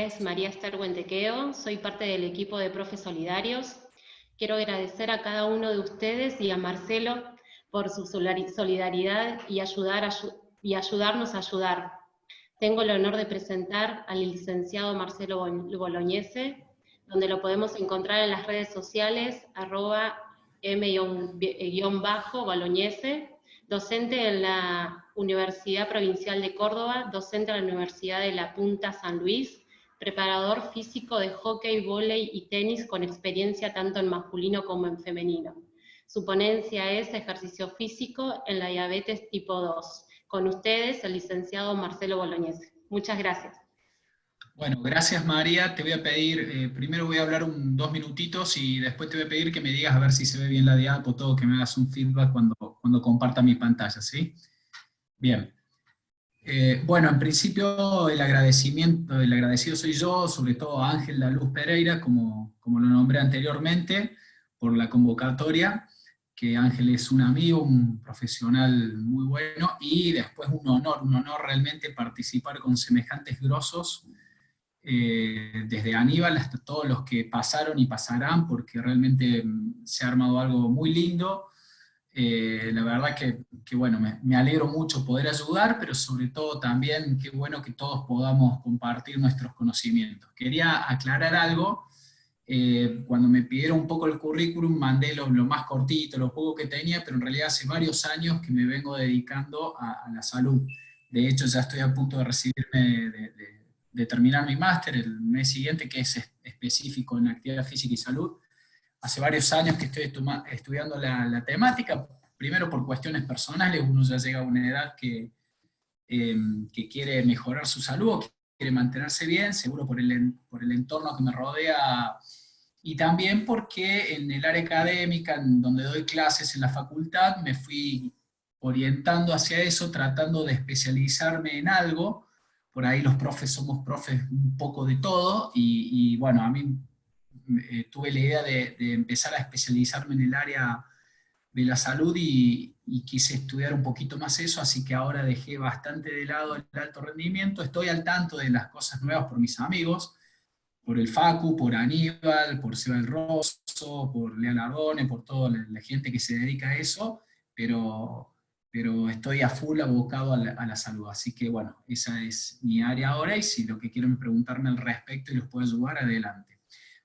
Es María Esther Huentequeo, soy parte del equipo de Profes Solidarios. Quiero agradecer a cada uno de ustedes y a Marcelo por su solidaridad y ayudarnos a ayudar. Tengo el honor de presentar al licenciado Marcelo Bolognese, donde lo podemos encontrar en las redes sociales, @m_bolognese, docente en la Universidad Provincial de Córdoba, docente en la Universidad de La Punta San Luis, preparador físico de hockey, vóley y tenis con experiencia tanto en masculino como en femenino. Su ponencia es Ejercicio físico en la diabetes tipo 2. Con ustedes, el licenciado Marcelo Bolognese. Muchas gracias. Bueno, gracias María. Te voy a pedir, primero voy a hablar 2 minutitos y después te voy a pedir que me digas a ver si se ve bien la diapo, todo, que me hagas un feedback cuando comparta mi pantalla, ¿sí? Bien. Bueno, en principio el agradecido soy yo, sobre todo a Ángel Daluz Pereira, como lo nombré anteriormente, por la convocatoria, que Ángel es un amigo, un profesional muy bueno, y después un honor realmente participar con semejantes grosos, desde Aníbal hasta todos los que pasaron y pasarán, porque realmente se ha armado algo muy lindo. La verdad que bueno, me alegro mucho poder ayudar, pero sobre todo también qué bueno que todos podamos compartir nuestros conocimientos. Quería aclarar algo. Cuando me pidieron un poco el currículum, mandé lo más cortito, lo poco que tenía, pero en realidad hace varios años que me vengo dedicando a la salud. De hecho, ya estoy a punto de recibirme, de terminar mi máster el mes siguiente, que es específico en actividad física y salud. Hace varios años que estoy estudiando la temática, primero por cuestiones personales, uno ya llega a una edad que quiere mejorar su salud, quiere mantenerse bien, seguro por el entorno que me rodea, y también porque en el área académica, en donde doy clases en la facultad, me fui orientando hacia eso, tratando de especializarme en algo. Por ahí los profes somos profes un poco de todo, y bueno, a mí tuve la idea de empezar a especializarme en el área de la salud y quise estudiar un poquito más eso, así que ahora dejé bastante de lado el alto rendimiento, estoy al tanto de las cosas nuevas por mis amigos, por el Facu, por Aníbal, por Seba El Rosso, por Lea Lardone, por toda la gente que se dedica a eso, pero estoy a full abocado a la salud, así que bueno, esa es mi área ahora, y si lo que quiero es preguntarme al respecto y los puedo ayudar, adelante.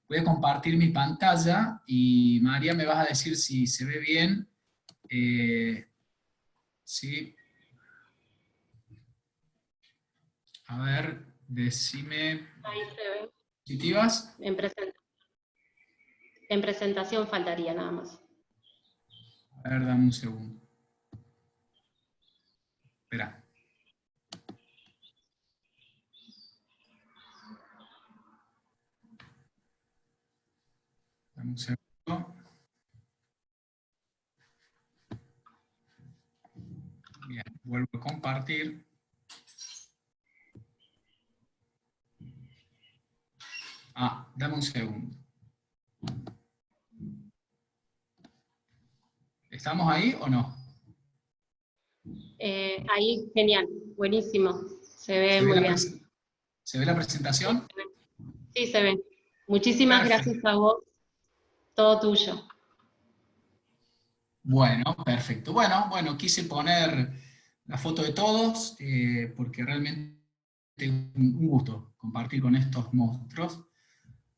Voy a compartir mi pantalla y María me vas a decir si se ve bien. Sí. A ver, decime. Ahí se ve. ¿Positivas? En presentación faltaría nada más. A ver, dame un segundo. Espera. Dame un segundo. Bien, vuelvo a compartir. Dame un segundo. ¿Estamos ahí o no? Ahí, genial, buenísimo. Se ve ¿Se ve muy bien. ¿Se ve la presentación? Sí, se ve. Muchísimas gracias Perfecto. a vos. Todo tuyo. Bueno, perfecto. Bueno, quise poner la foto de todos, porque realmente es un gusto compartir con estos monstruos.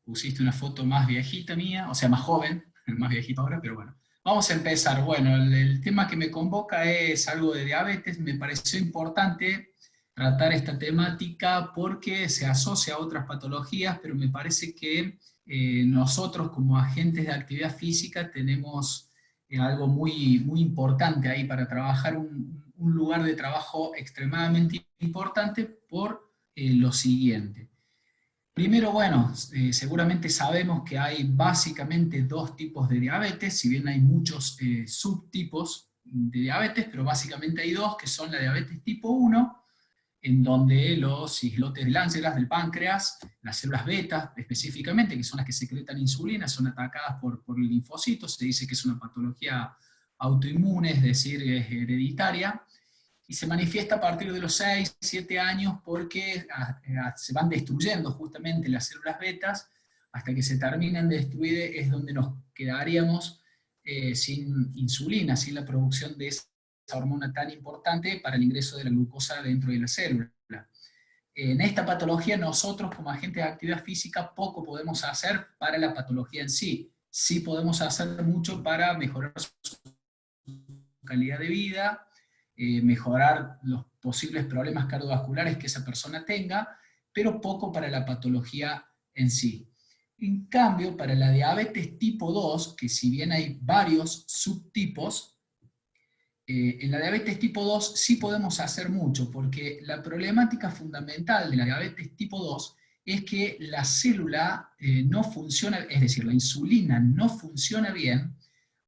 Pusiste una foto más viejita mía, o sea, más joven, más viejita ahora, pero bueno. Vamos a empezar. Bueno, el tema que me convoca es algo de diabetes. Me pareció importante tratar esta temática porque se asocia a otras patologías, pero me parece que nosotros como agentes de actividad física tenemos algo muy importante ahí para trabajar, un lugar de trabajo extremadamente importante por lo siguiente. Primero, bueno, seguramente sabemos que hay básicamente dos tipos de diabetes, si bien hay muchos subtipos de diabetes, pero básicamente hay dos, que son la diabetes tipo 1, en donde los islotes de Langerhans del páncreas, las células beta específicamente, que son las que secretan insulina, son atacadas por linfocitos. Se dice que es una patología autoinmune, es decir, es hereditaria. y se manifiesta a partir de los 6, 7 años porque se van destruyendo justamente las células betas, hasta que se terminan de destruir es donde nos quedaríamos sin insulina, sin la producción de esa hormona tan importante para el ingreso de la glucosa dentro de la célula. En esta patología nosotros como agentes de actividad física poco podemos hacer para la patología en sí. Sí podemos hacer mucho para mejorar su calidad de vida, mejorar los posibles problemas cardiovasculares que esa persona tenga, pero poco para la patología en sí. En cambio, para la diabetes tipo 2, que si bien hay varios subtipos, en la diabetes tipo 2 sí podemos hacer mucho, porque la problemática fundamental de la diabetes tipo 2 es que la célula no funciona, es decir, la insulina no funciona bien,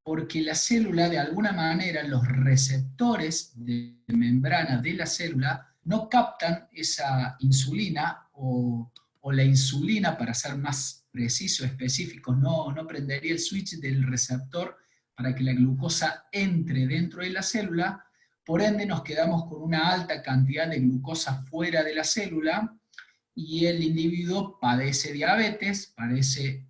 porque la célula, de alguna manera, los receptores de membrana de la célula no captan esa insulina, o la insulina, para ser más preciso, específico, no prendería el switch del receptor para que la glucosa entre dentro de la célula, por ende nos quedamos con una alta cantidad de glucosa fuera de la célula, y el individuo padece diabetes, padece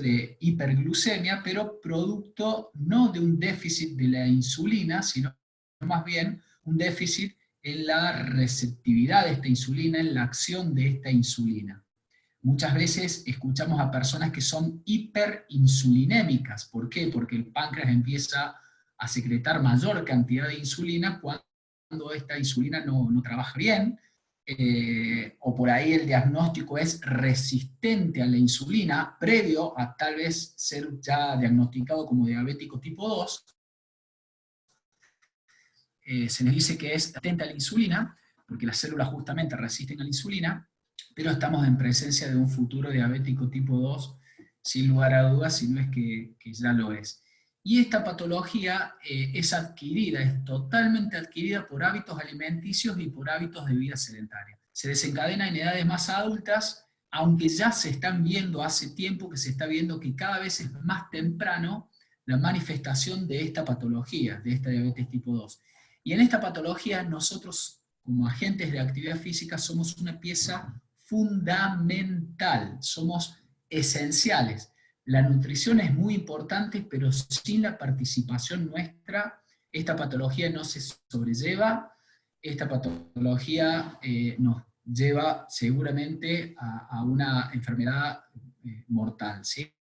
de hiperglucemia, pero producto no de un déficit de la insulina, sino más bien un déficit en la receptividad de esta insulina, en la acción de esta insulina. Muchas veces escuchamos a personas que son hiperinsulinémicas. ¿Por qué? Porque el páncreas empieza a secretar mayor cantidad de insulina cuando esta insulina no trabaja bien, o por ahí el diagnóstico es resistente a la insulina, previo a tal vez ser ya diagnosticado como diabético tipo 2, se nos dice que es resistente a la insulina, porque las células justamente resisten a la insulina, pero estamos en presencia de un futuro diabético tipo 2, sin lugar a dudas, si no es que ya lo es. Y esta patología es adquirida, es totalmente adquirida por hábitos alimenticios y por hábitos de vida sedentaria. Se desencadena en edades más adultas, aunque ya se están viendo hace tiempo que se está viendo que cada vez es más temprano la manifestación de esta patología, de esta diabetes tipo 2. Y en esta patología nosotros, como agentes de actividad física, somos una pieza fundamental, somos esenciales. La nutrición es muy importante, pero sin la participación nuestra, esta patología no se sobrelleva, esta patología nos lleva seguramente a una enfermedad mortal, ¿sí?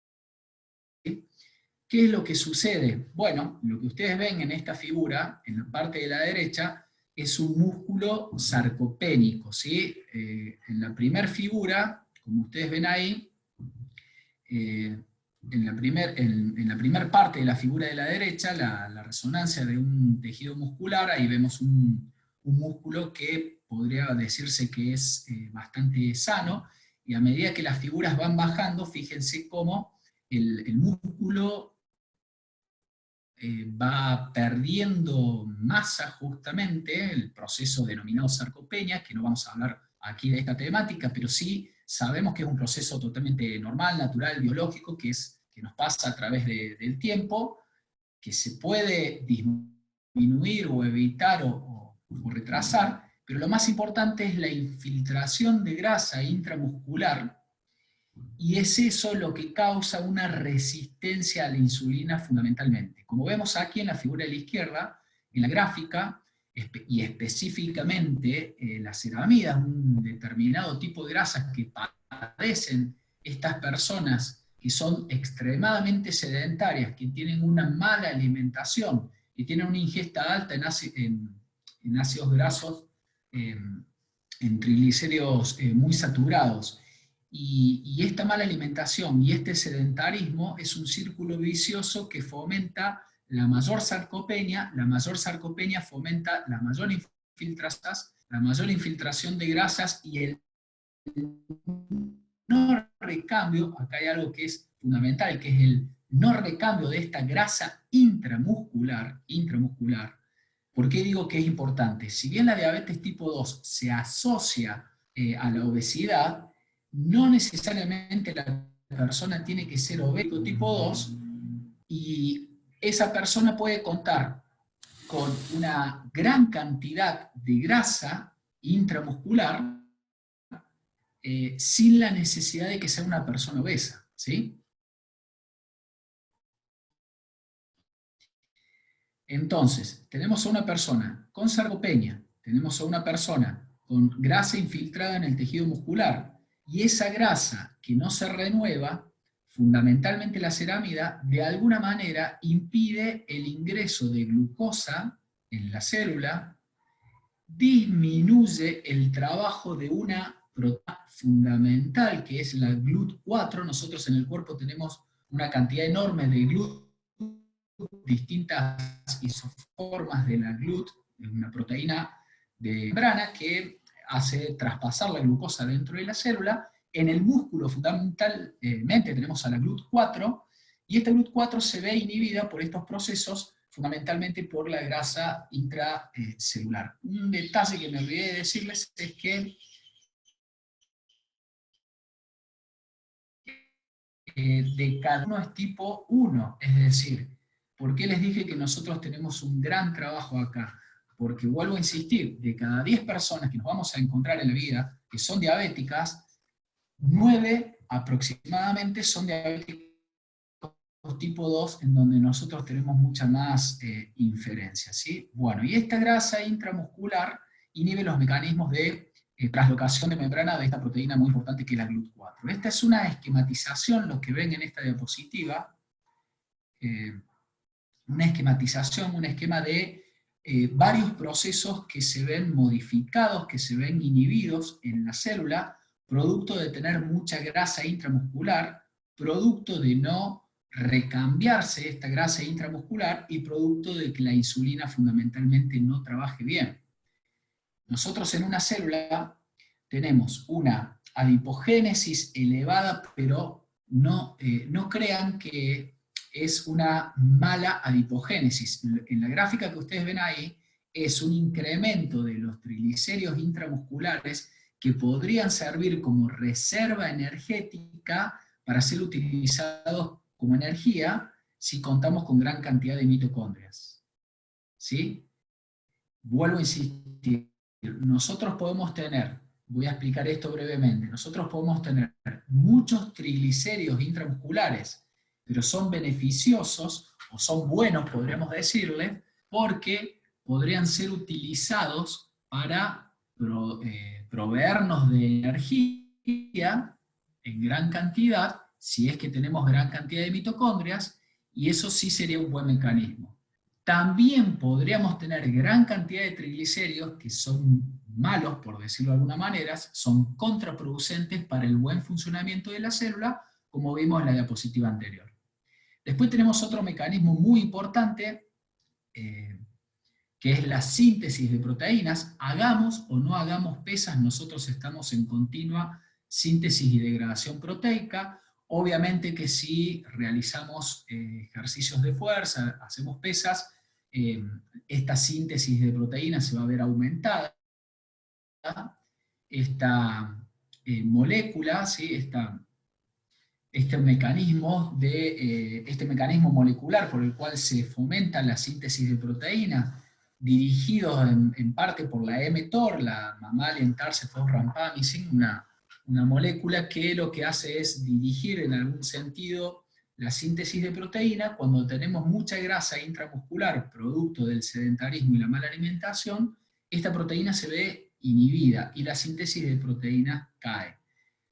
¿Qué es lo que sucede? Bueno, lo que ustedes ven en esta figura, en la parte de la derecha, es un músculo sarcopénico, ¿sí? En la primera figura, como ustedes ven ahí, en la primera parte de la figura de la derecha, la resonancia de un tejido muscular, ahí vemos un músculo que podría decirse que es bastante sano, y a medida que las figuras van bajando, fíjense cómo el músculo va perdiendo masa justamente, el proceso denominado sarcopenia, que no vamos a hablar aquí de esta temática, pero sí sabemos que es un proceso totalmente normal, natural, biológico, que nos pasa a través del tiempo, que se puede disminuir o evitar o retrasar, pero lo más importante es la infiltración de grasa intramuscular, y es eso lo que causa una resistencia a la insulina fundamentalmente. Como vemos aquí en la figura de la izquierda, en la gráfica, y específicamente las ceramidas, un determinado tipo de grasas que padecen estas personas que son extremadamente sedentarias, que tienen una mala alimentación, que tienen una ingesta alta en ácidos grasos, en triglicéridos muy saturados. Y esta mala alimentación y este sedentarismo es un círculo vicioso que fomenta la mayor sarcopenia fomenta la mayor infiltración de grasas, y el no recambio, acá hay algo que es fundamental, que es el no recambio de esta grasa intramuscular. ¿Por qué digo que es importante? Si bien la diabetes tipo 2 se asocia a la obesidad, no necesariamente la persona tiene que ser obésico tipo 2, y esa persona puede contar con una gran cantidad de grasa intramuscular sin la necesidad de que sea una persona obesa, ¿sí? Entonces, tenemos a una persona con sarcopenia, tenemos a una persona con grasa infiltrada en el tejido muscular, y esa grasa que no se renueva, fundamentalmente la ceramida, de alguna manera impide el ingreso de glucosa en la célula, disminuye el trabajo de una proteína fundamental, que es la GLUT4. Nosotros en el cuerpo tenemos una cantidad enorme de GLUT, distintas isoformas de la GLUT, una proteína de membrana que hace traspasar la glucosa dentro de la célula. En el músculo fundamentalmente tenemos a la GLUT4, y esta GLUT4 se ve inhibida por estos procesos, fundamentalmente por la grasa intracelular. Un detalle que me olvidé de decirles es que de cada uno es tipo 1, es decir, ¿por qué les dije que nosotros tenemos un gran trabajo acá? Porque vuelvo a insistir, de cada 10 personas que nos vamos a encontrar en la vida que son diabéticas, 9 aproximadamente son diabéticos tipo 2, en donde nosotros tenemos mucha más inferencia, ¿sí? Bueno, y esta grasa intramuscular inhibe los mecanismos de translocación de membrana de esta proteína muy importante que es la GLUT4. Esta es una esquematización, lo que ven en esta diapositiva, una esquematización, un esquema de varios procesos que se ven modificados, que se ven inhibidos en la célula, producto de tener mucha grasa intramuscular, producto de no recambiarse esta grasa intramuscular y producto de que la insulina fundamentalmente no trabaje bien. Nosotros en una célula tenemos una adipogénesis elevada, pero no crean que es una mala adipogénesis. En la gráfica que ustedes ven ahí es un incremento de los triglicéridos intramusculares que podrían servir como reserva energética para ser utilizados como energía si contamos con gran cantidad de mitocondrias. ¿Sí? Vuelvo a insistir, nosotros podemos tener, voy a explicar esto brevemente, nosotros podemos tener muchos triglicéridos intramusculares, pero son beneficiosos, o son buenos, podríamos decirle, porque podrían ser utilizados para proveernos de energía en gran cantidad, si es que tenemos gran cantidad de mitocondrias, y eso sí sería un buen mecanismo. También podríamos tener gran cantidad de triglicéridos que son malos, por decirlo de alguna manera, son contraproducentes para el buen funcionamiento de la célula, como vimos en la diapositiva anterior. Después tenemos otro mecanismo muy importante, que es la síntesis de proteínas. Hagamos o no hagamos pesas, nosotros estamos en continua síntesis y degradación proteica. Obviamente que si realizamos ejercicios de fuerza, hacemos pesas, esta síntesis de proteínas se va a ver aumentada. Esta molécula, ¿sí? Este mecanismo molecular por el cual se fomenta la síntesis de proteínas, dirigido en parte por la mTOR, la mammalian tarse phosphorampamicin, una molécula que lo que hace es dirigir en algún sentido la síntesis de proteína. Cuando tenemos mucha grasa intramuscular, producto del sedentarismo y la mala alimentación, esta proteína se ve inhibida y la síntesis de proteína cae.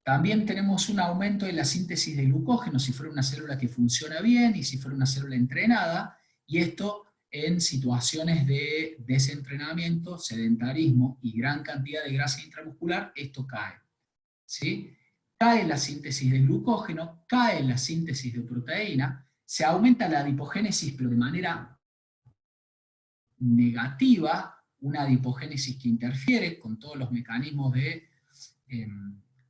También tenemos un aumento de la síntesis de glucógeno si fuera una célula que funciona bien y si fuera una célula entrenada, y esto en situaciones de desentrenamiento, sedentarismo y gran cantidad de grasa intramuscular, esto cae. ¿Sí? Cae la síntesis de glucógeno, cae la síntesis de proteína, se aumenta la adipogénesis pero de manera negativa, una adipogénesis que interfiere con todos los mecanismos de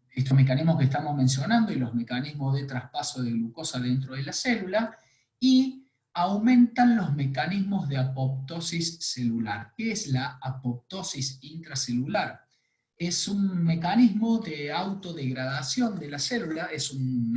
estos mecanismos que estamos mencionando y los mecanismos de traspaso de glucosa dentro de la célula, y aumentan los mecanismos de apoptosis celular. ¿Qué es la apoptosis intracelular? Es un mecanismo de autodegradación de la célula, es un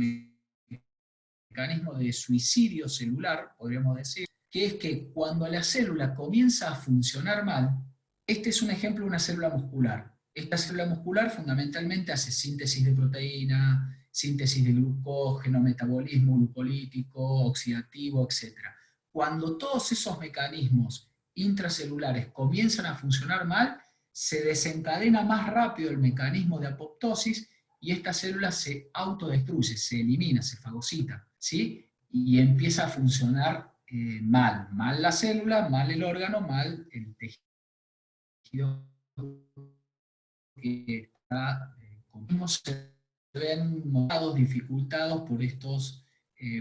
mecanismo de suicidio celular, podríamos decir, que es que cuando la célula comienza a funcionar mal, este es un ejemplo de una célula muscular. Esta célula muscular fundamentalmente hace síntesis de proteína, síntesis de glucógeno, metabolismo glucolítico, oxidativo, etc. Cuando todos esos mecanismos intracelulares comienzan a funcionar mal, se desencadena más rápido el mecanismo de apoptosis y esta célula se autodestruye, se elimina, se fagocita, ¿sí? Y empieza a funcionar mal. Mal la célula, mal el órgano, mal el tejido que está como se ven mostrados, dificultados por estos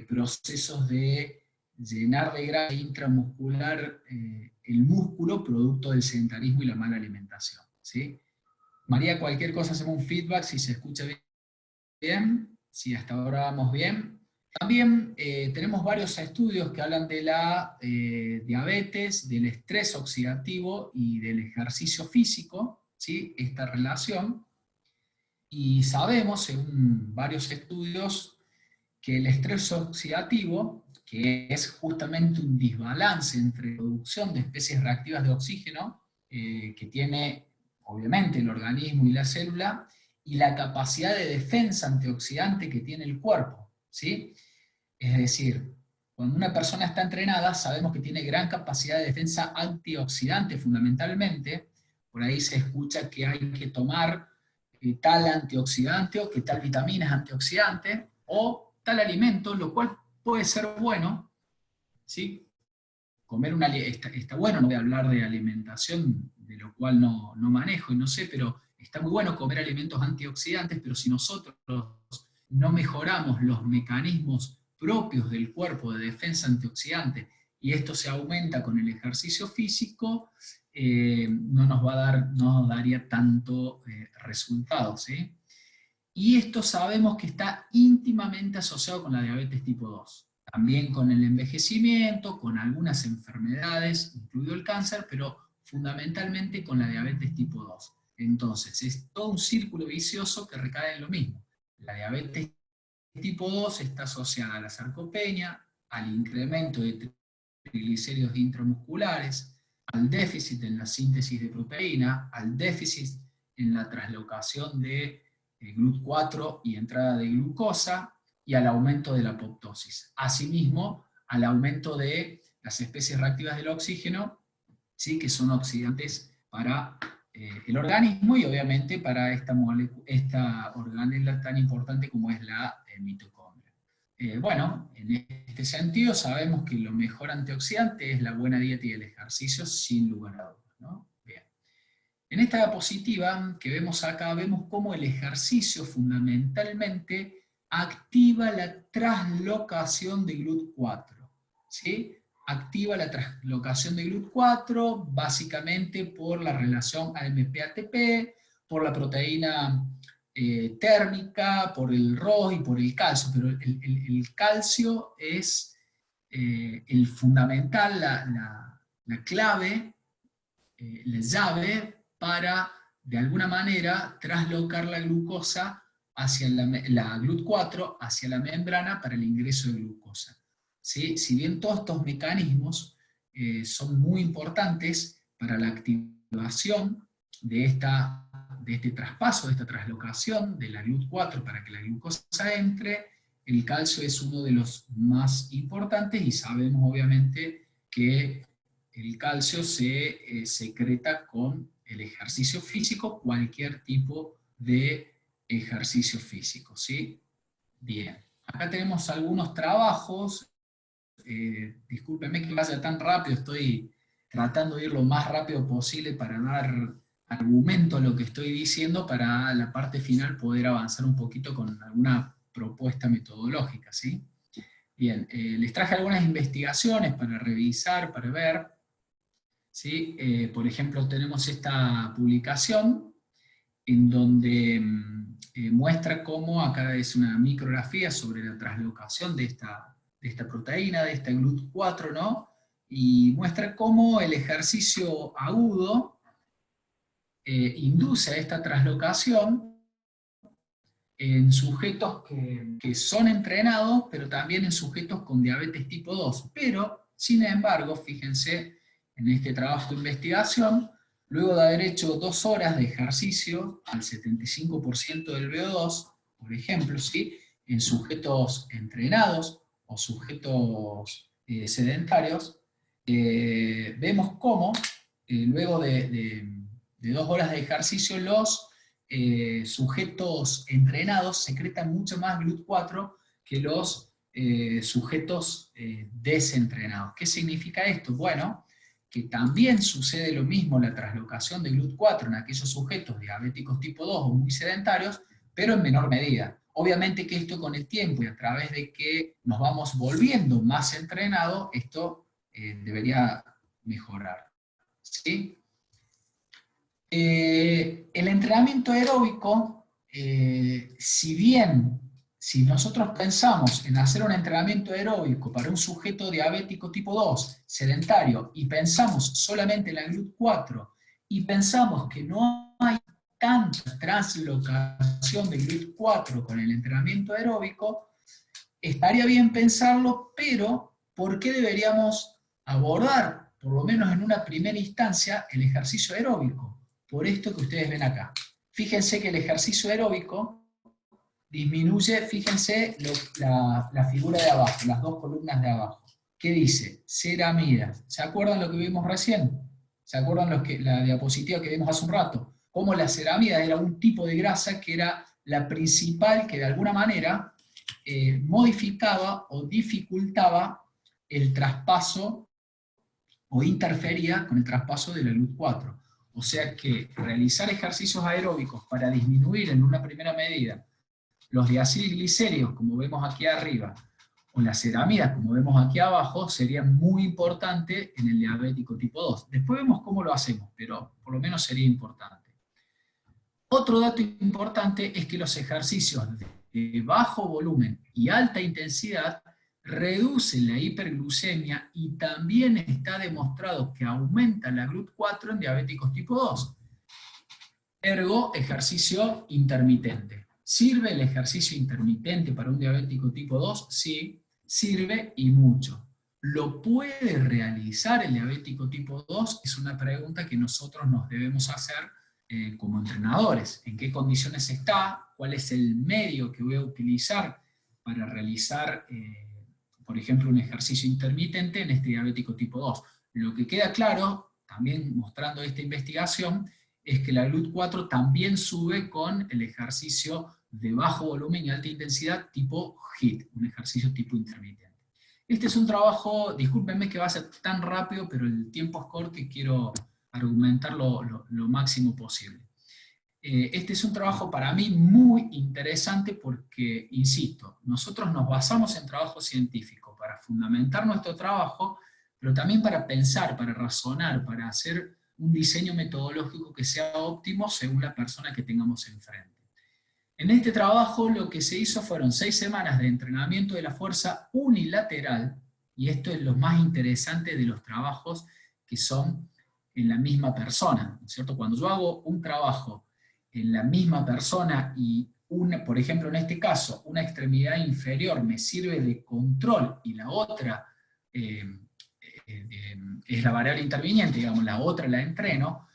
procesos de llenar de grasa intramuscular el músculo producto del sedentarismo y la mala alimentación, ¿sí? María, cualquier cosa hacemos un feedback si se escucha bien, si hasta ahora vamos bien. También tenemos varios estudios que hablan de la diabetes, del estrés oxidativo y del ejercicio físico, ¿sí? Esta relación. Y sabemos, según varios estudios, que el estrés oxidativo, que es justamente un desbalance entre producción de especies reactivas de oxígeno, que tiene obviamente el organismo y la célula, y la capacidad de defensa antioxidante que tiene el cuerpo, ¿sí? Es decir, cuando una persona está entrenada, sabemos que tiene gran capacidad de defensa antioxidante fundamentalmente. Por ahí se escucha que hay que tomar tal antioxidante o que tal vitamina es antioxidante o tal alimento, lo cual puede ser bueno, ¿sí? Comer está bueno, no voy a hablar de alimentación, de lo cual no manejo y no sé, pero está muy bueno comer alimentos antioxidantes, pero si nosotros no mejoramos los mecanismos propios del cuerpo de defensa antioxidante y esto se aumenta con el ejercicio físico, no nos daría tanto resultado, ¿sí? Y esto sabemos que está íntimamente asociado con la diabetes tipo 2. También con el envejecimiento, con algunas enfermedades, incluido el cáncer, pero fundamentalmente con la diabetes tipo 2. Entonces, es todo un círculo vicioso que recae en lo mismo. La diabetes tipo 2 está asociada a la sarcopenia, al incremento de triglicéridos intramusculares, al déficit en la síntesis de proteína, al déficit en la translocación de GLUT4 y entrada de glucosa, y al aumento de la apoptosis. Asimismo, al aumento de las especies reactivas del oxígeno, ¿sí? Que son oxidantes para el organismo y obviamente para esta organela tan importante como es la mitocondria. Bueno, en este sentido sabemos que lo mejor antioxidante es la buena dieta y el ejercicio sin lugar a dudas, ¿no? Bien. En esta diapositiva que vemos acá, vemos cómo el ejercicio fundamentalmente activa la translocación de GLUT4, ¿sí? Activa la translocación de GLUT4 básicamente por la relación AMP-ATP, por la proteína térmica, por el ROS y por el calcio, pero el calcio es el fundamental, la clave, la llave para, de alguna manera, traslocar la glucosa hacia la GLUT4 hacia la membrana para el ingreso de glucosa. ¿Sí? Si bien todos estos mecanismos son muy importantes para la activación de este traspaso, de esta translocación de la GLUT4 para que la glucosa entre, el calcio es uno de los más importantes y sabemos obviamente que el calcio se secreta con el ejercicio físico, cualquier tipo de ejercicio físico, ¿sí? Bien, acá tenemos algunos trabajos, discúlpenme que vaya tan rápido, estoy tratando de ir lo más rápido posible para dar argumento a lo que estoy diciendo, para la parte final poder avanzar un poquito con alguna propuesta metodológica, ¿sí? Bien, les traje algunas investigaciones para revisar, para ver, ¿sí? Por ejemplo, tenemos esta publicación en donde muestra cómo, acá es una micrografía sobre la translocación de esta proteína, de esta GLUT4, ¿no? Y muestra cómo el ejercicio agudo induce a esta translocación en sujetos que son entrenados, pero también en sujetos con diabetes tipo 2. Pero Sin embargo, fíjense en este trabajo de investigación, luego de haber hecho 2 horas de ejercicio al 75% del VO2, por ejemplo, ¿sí?, en sujetos entrenados o sujetos sedentarios, vemos cómo luego de 2 horas de ejercicio los sujetos entrenados secretan mucho más GLUT4 que los sujetos desentrenados. ¿Qué significa esto? Bueno, que también sucede lo mismo la translocación de GLUT4 en aquellos sujetos diabéticos tipo 2 o muy sedentarios, pero en menor medida. Obviamente que esto con el tiempo y a través de que nos vamos volviendo más entrenados, esto debería mejorar. ¿Sí? El entrenamiento aeróbico, si nosotros pensamos en hacer un entrenamiento aeróbico para un sujeto diabético tipo 2, sedentario, y pensamos solamente en la GLUT4, y pensamos que no hay tanta translocación de GLUT4 con el entrenamiento aeróbico, estaría bien pensarlo, pero ¿por qué deberíamos abordar, por lo menos en una primera instancia, el ejercicio aeróbico? Por esto que ustedes ven acá. Fíjense que el ejercicio aeróbico disminuye, fíjense la figura de abajo, las 2 columnas de abajo. ¿Qué dice? Ceramidas. ¿Se acuerdan lo que vimos recién? ¿Se acuerdan la diapositiva que vimos hace un rato? Cómo la ceramida era un tipo de grasa que era la principal que de alguna manera modificaba o dificultaba el traspaso o interfería con el traspaso de la GLUT4. O sea que realizar ejercicios aeróbicos para disminuir en una primera medida los diacilglicéridos, como vemos aquí arriba, o las ceramidas, como vemos aquí abajo, sería muy importante en el diabético tipo 2. Después vemos cómo lo hacemos, pero por lo menos sería importante. Otro dato importante es que los ejercicios de bajo volumen y alta intensidad reducen la hiperglucemia y también está demostrado que aumenta la GLUT4 en diabéticos tipo 2. Ergo, ejercicio intermitente. ¿Sirve el ejercicio intermitente para un diabético tipo 2? Sí, sirve y mucho. ¿Lo puede realizar el diabético tipo 2? Es una pregunta que nosotros nos debemos hacer como entrenadores. ¿En qué condiciones está? ¿Cuál es el medio que voy a utilizar para realizar, por ejemplo, un ejercicio intermitente en este diabético tipo 2? Lo que queda claro, también mostrando esta investigación, es que la GLUT4 también sube con el ejercicio de bajo volumen y alta intensidad tipo HIIT, un ejercicio tipo intermitente. Este es un trabajo, discúlpenme que va a ser tan rápido, pero el tiempo es corto y quiero argumentar lo máximo posible. Este es un trabajo para mí muy interesante porque, insisto, nosotros nos basamos en trabajo científico para fundamentar nuestro trabajo, pero también para pensar, para razonar, para hacer un diseño metodológico que sea óptimo según la persona que tengamos enfrente. En este trabajo lo que se hizo fueron 6 semanas de entrenamiento de la fuerza unilateral, y esto es lo más interesante de los trabajos que son en la misma persona, ¿no es cierto? Cuando yo hago un trabajo en la misma persona y, por ejemplo en este caso, una extremidad inferior me sirve de control y la otra es la variable interviniente, digamos, la otra la entreno,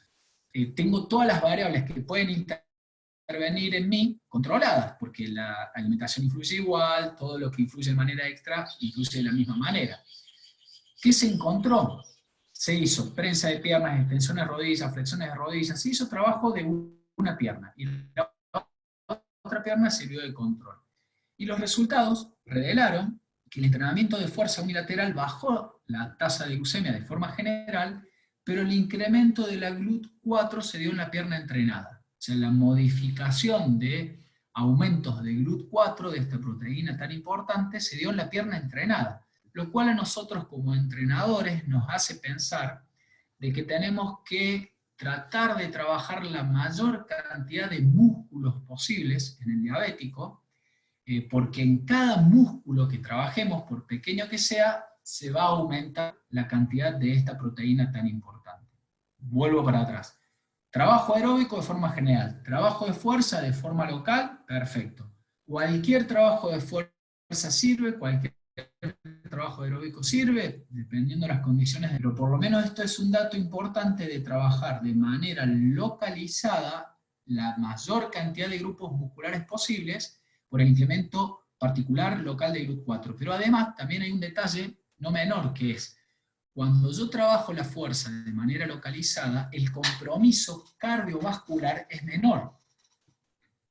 tengo todas las variables que pueden intervenir en mí controladas, porque la alimentación influye igual, todo lo que influye de manera extra influye de la misma manera. ¿Qué se encontró? Se hizo prensa de piernas, extensiones de rodillas, flexiones de rodillas, se hizo trabajo de una pierna, y la otra pierna sirvió de control. Y los resultados revelaron que el entrenamiento de fuerza unilateral bajó la tasa de glucemia de forma general, pero el incremento de la GLUT4 se dio en la pierna entrenada. O sea, la modificación de aumentos de GLUT4, de esta proteína tan importante, se dio en la pierna entrenada, lo cual a nosotros como entrenadores nos hace pensar de que tenemos que tratar de trabajar la mayor cantidad de músculos posibles en el diabético, porque en cada músculo que trabajemos, por pequeño que sea, se va a aumentar la cantidad de esta proteína tan importante. Vuelvo para atrás. Trabajo aeróbico de forma general, trabajo de fuerza de forma local, perfecto. Cualquier trabajo de fuerza sirve, cualquier trabajo aeróbico sirve, dependiendo de las condiciones, pero por lo menos esto es un dato importante de trabajar de manera localizada la mayor cantidad de grupos musculares posibles por el incremento particular local de GLUT4. Pero además también hay un detalle no menor, que es cuando yo trabajo la fuerza de manera localizada, el compromiso cardiovascular es menor.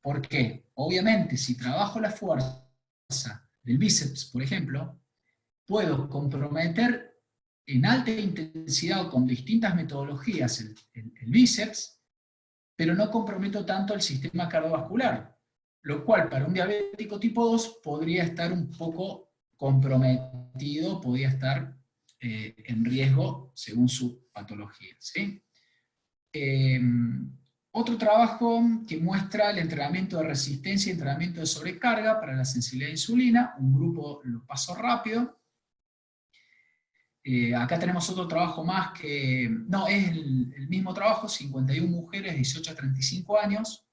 ¿Por qué? Obviamente, si trabajo la fuerza del bíceps, por ejemplo, puedo comprometer en alta intensidad o con distintas metodologías el bíceps, pero no comprometo tanto el sistema cardiovascular, lo cual para un diabético tipo 2 podría estar un poco comprometido, podría estar en riesgo según su patología, ¿sí? Otro trabajo que muestra el entrenamiento de resistencia y entrenamiento de sobrecarga para la sensibilidad a insulina, un grupo lo paso rápido. Acá tenemos otro trabajo más que, no, es el mismo trabajo, 51 mujeres, 18 a 35 años,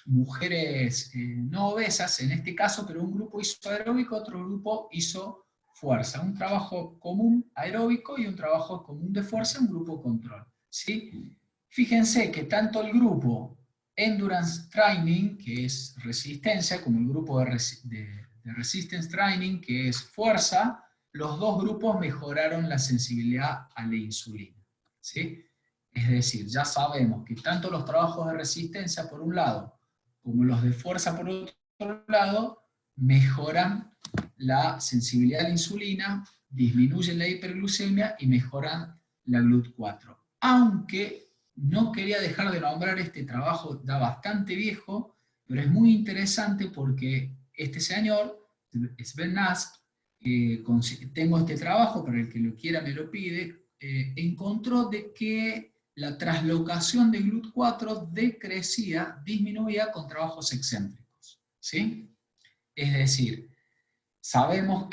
mujeres no obesas en este caso, pero un grupo hizo aeróbico, otro grupo hizo fuerza. Un trabajo común aeróbico y un trabajo común de fuerza, un grupo control, ¿sí? Fíjense que tanto el grupo Endurance Training, que es resistencia, como el grupo de Resistance Training, que es fuerza, los dos grupos mejoraron la sensibilidad a la insulina, ¿sí? Es decir, ya sabemos que tanto los trabajos de resistencia por un lado, como los de fuerza por otro lado, mejoran la sensibilidad a la insulina, disminuyen la hiperglucemia y mejoran la GLUT4. Aunque no quería dejar de nombrar este trabajo ya bastante viejo, pero es muy interesante porque este señor, Sven Nast, tengo este trabajo, para el que lo quiera me lo pide, encontró de que la traslocación de GLUT4 decrecía, disminuía con trabajos excéntricos, ¿sí? Es decir, sabemos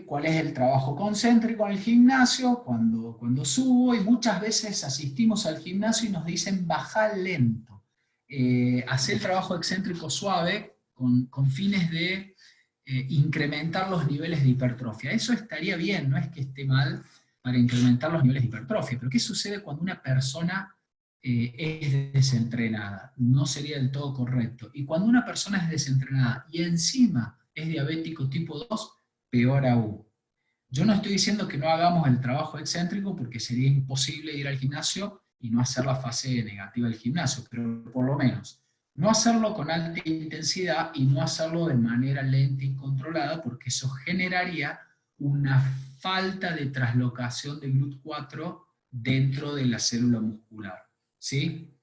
cuál es el trabajo concéntrico en el gimnasio, cuando subo, y muchas veces asistimos al gimnasio y nos dicen bajar lento, hacer el trabajo excéntrico suave con fines de incrementar los niveles de hipertrofia. Eso estaría bien, no es que esté mal para incrementar los niveles de hipertrofia, pero ¿qué sucede cuando una persona es desentrenada? No sería del todo correcto. Y cuando una persona es desentrenada y encima es diabético tipo 2, peor aún. Yo no estoy diciendo que no hagamos el trabajo excéntrico porque sería imposible ir al gimnasio y no hacer la fase negativa del gimnasio, pero por lo menos no hacerlo con alta intensidad y no hacerlo de manera lenta y controlada, porque eso generaría una falta de traslocación de GLUT4 dentro de la célula muscular, ¿sí?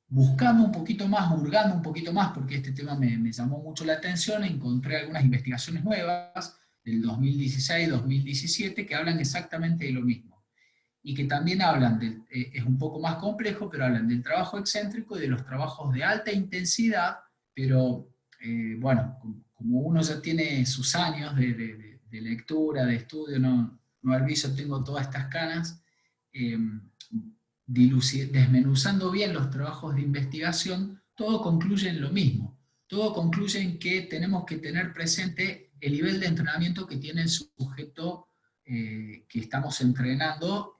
Buscando un poquito más, hurgando un poquito más, porque este tema me llamó mucho la atención, encontré algunas investigaciones nuevas del 2016-2017 que hablan exactamente de lo mismo. Y que también hablan, es un poco más complejo, pero hablan del trabajo excéntrico y de los trabajos de alta intensidad, pero bueno, como uno ya tiene sus años de lectura, de estudio, no olvido, tengo todas estas canas, desmenuzando bien los trabajos de investigación, todo concluye en lo mismo. Todo concluye en que tenemos que tener presente el nivel de entrenamiento que tiene el sujeto que estamos entrenando,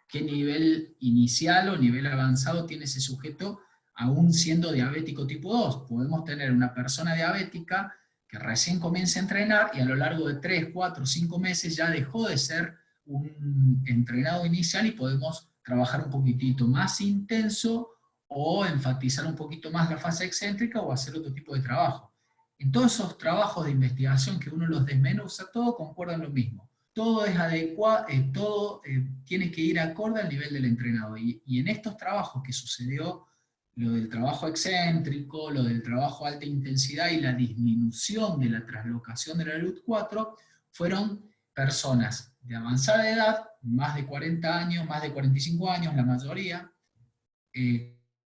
qué nivel inicial o nivel avanzado tiene ese sujeto, aún siendo diabético tipo 2. Podemos tener una persona diabética que recién comienza a entrenar y a lo largo de 3, 4, 5 meses ya dejó de ser un entrenado inicial y podemos trabajar un poquitito más intenso o enfatizar un poquito más la fase excéntrica o hacer otro tipo de trabajo. En todos esos trabajos de investigación que uno los desmenuza, todo concuerda en lo mismo. Todo es adecuado, todo tiene que ir acorde al nivel del entrenado. Y en estos trabajos que sucedió, lo del trabajo excéntrico, lo del trabajo alta intensidad y la disminución de la traslocación de la GLUT4, fueron personas de avanzada edad, más de 40 años, más de 45 años, la mayoría,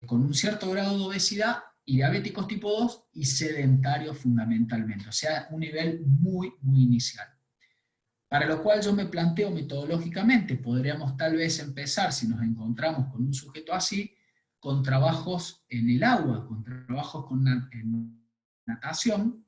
con un cierto grado de obesidad y diabéticos tipo 2 y sedentarios fundamentalmente, o sea, un nivel muy, muy inicial. Para lo cual yo me planteo metodológicamente, podríamos tal vez empezar, si nos encontramos con un sujeto así, con trabajos en el agua, con trabajos en natación,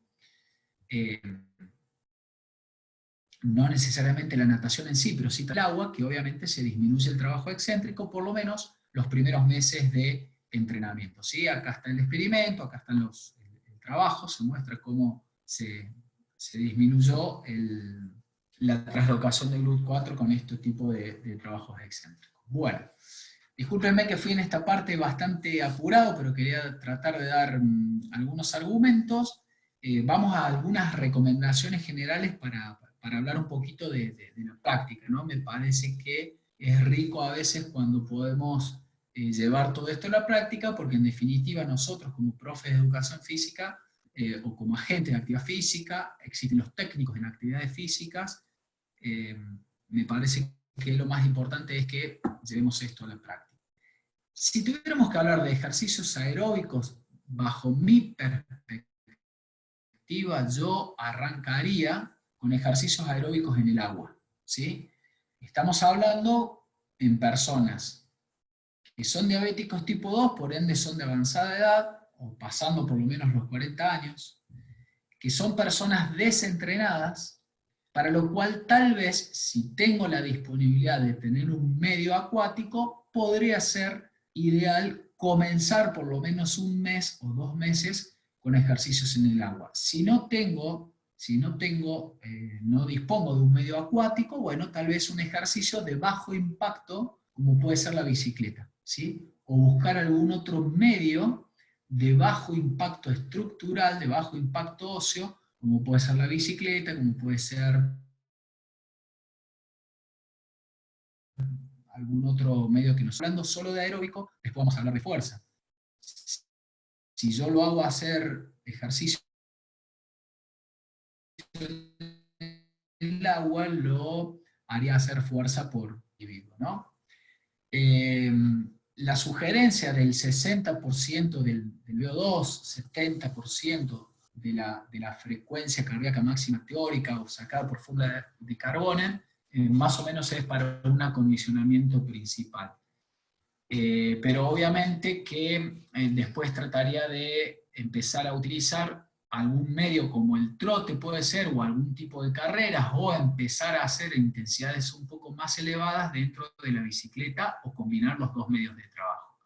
no necesariamente la natación en sí, pero sí el agua, que obviamente se disminuye el trabajo excéntrico, por lo menos los primeros meses de entrenamiento. ¿Sí? Acá está el experimento, acá están el trabajo, se muestra cómo se disminuyó la translocación del GLUT4 con este tipo de trabajos excéntricos. Bueno, discúlpenme que fui en esta parte bastante apurado, pero quería tratar de dar algunos argumentos. Vamos a algunas recomendaciones generales para hablar un poquito de la práctica, ¿no? Me parece que es rico a veces cuando podemos llevar todo esto a la práctica, porque en definitiva nosotros como profes de educación física o como agentes de actividad física, existen los técnicos en actividades físicas, me parece que lo más importante es que llevemos esto a la práctica. Si tuviéramos que hablar de ejercicios aeróbicos, bajo mi perspectiva, yo arrancaría con ejercicios aeróbicos en el agua, ¿sí? Estamos hablando en personas que son diabéticos tipo 2, por ende son de avanzada edad, o pasando por lo menos los 40 años, que son personas desentrenadas, para lo cual tal vez si tengo la disponibilidad de tener un medio acuático, podría ser ideal comenzar por lo menos un mes o 2 meses con ejercicios en el agua. Si no dispongo de un medio acuático, bueno, tal vez un ejercicio de bajo impacto, como puede ser la bicicleta, ¿sí? O buscar algún otro medio de bajo impacto estructural, de bajo impacto óseo, como puede ser la bicicleta, como puede ser algún otro medio que nos hablando solo de aeróbico, después vamos a hablar de fuerza. Si yo lo hago hacer ejercicio en el agua, lo haría hacer fuerza por individuo, ¿no? La sugerencia del 60% del VO2, 70% de la frecuencia cardíaca máxima teórica o sacada por fórmula de Carbone, más o menos es para un acondicionamiento principal. Pero obviamente que después trataría de empezar a utilizar algún medio como el trote puede ser, o algún tipo de carreras, o empezar a hacer intensidades un poco más elevadas dentro de la bicicleta, o combinar los dos medios de trabajo.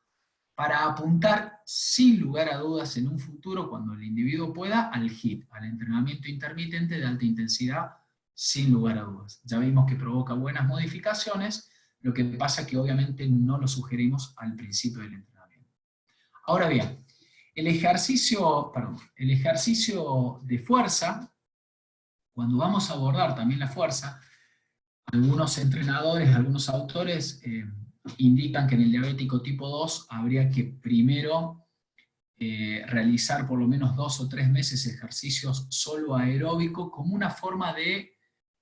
Para apuntar, sin lugar a dudas, en un futuro, cuando el individuo pueda, al HIIT, al entrenamiento intermitente de alta intensidad, sin lugar a dudas. Ya vimos que provoca buenas modificaciones, lo que pasa es que obviamente no lo sugerimos al principio del entrenamiento. Ahora bien, el ejercicio de fuerza, cuando vamos a abordar también la fuerza, algunos entrenadores, algunos autores indican que en el diabético tipo 2 habría que primero realizar por lo menos 2 o 3 meses ejercicios solo aeróbico como una forma de,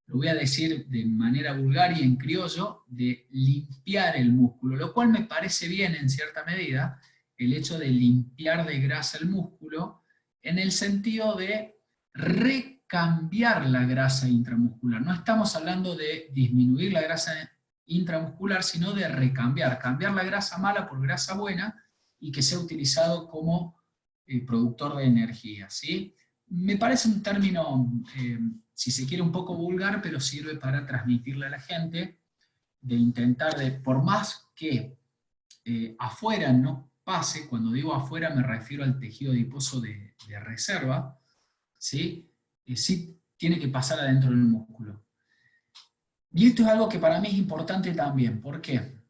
lo voy a decir de manera vulgar y en criollo, de limpiar el músculo, lo cual me parece bien en cierta medida, el hecho de limpiar de grasa el músculo, en el sentido de recambiar la grasa intramuscular. No estamos hablando de disminuir la grasa intramuscular, sino de cambiar la grasa mala por grasa buena, y que sea utilizado como productor de energía, ¿sí? Me parece un término, si se quiere, un poco vulgar, pero sirve para transmitirle a la gente, de intentar, por más que afuera no pase, cuando digo afuera me refiero al tejido adiposo de reserva, ¿sí? Sí tiene que pasar adentro del músculo. Y esto es algo que para mí es importante también. ¿Por qué?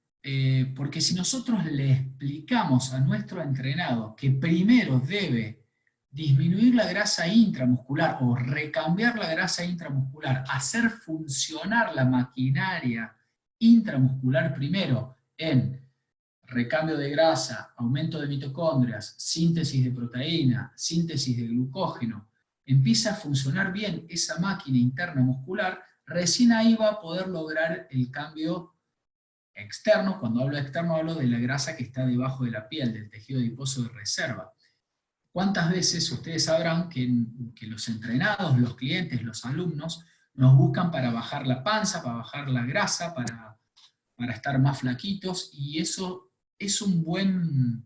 Porque si nosotros le explicamos a nuestro entrenado que primero debe disminuir la grasa intramuscular o recambiar la grasa intramuscular, hacer funcionar la maquinaria intramuscular primero en recambio de grasa, aumento de mitocondrias, síntesis de proteína, síntesis de glucógeno, empieza a funcionar bien esa máquina interna muscular, recién ahí va a poder lograr el cambio externo. Cuando hablo de externo hablo de la grasa que está debajo de la piel, del tejido adiposo de reserva. ¿Cuántas veces ustedes sabrán que los entrenados, los clientes, los alumnos, nos buscan para bajar la panza, para bajar la grasa, para estar más flaquitos? Y eso es un buen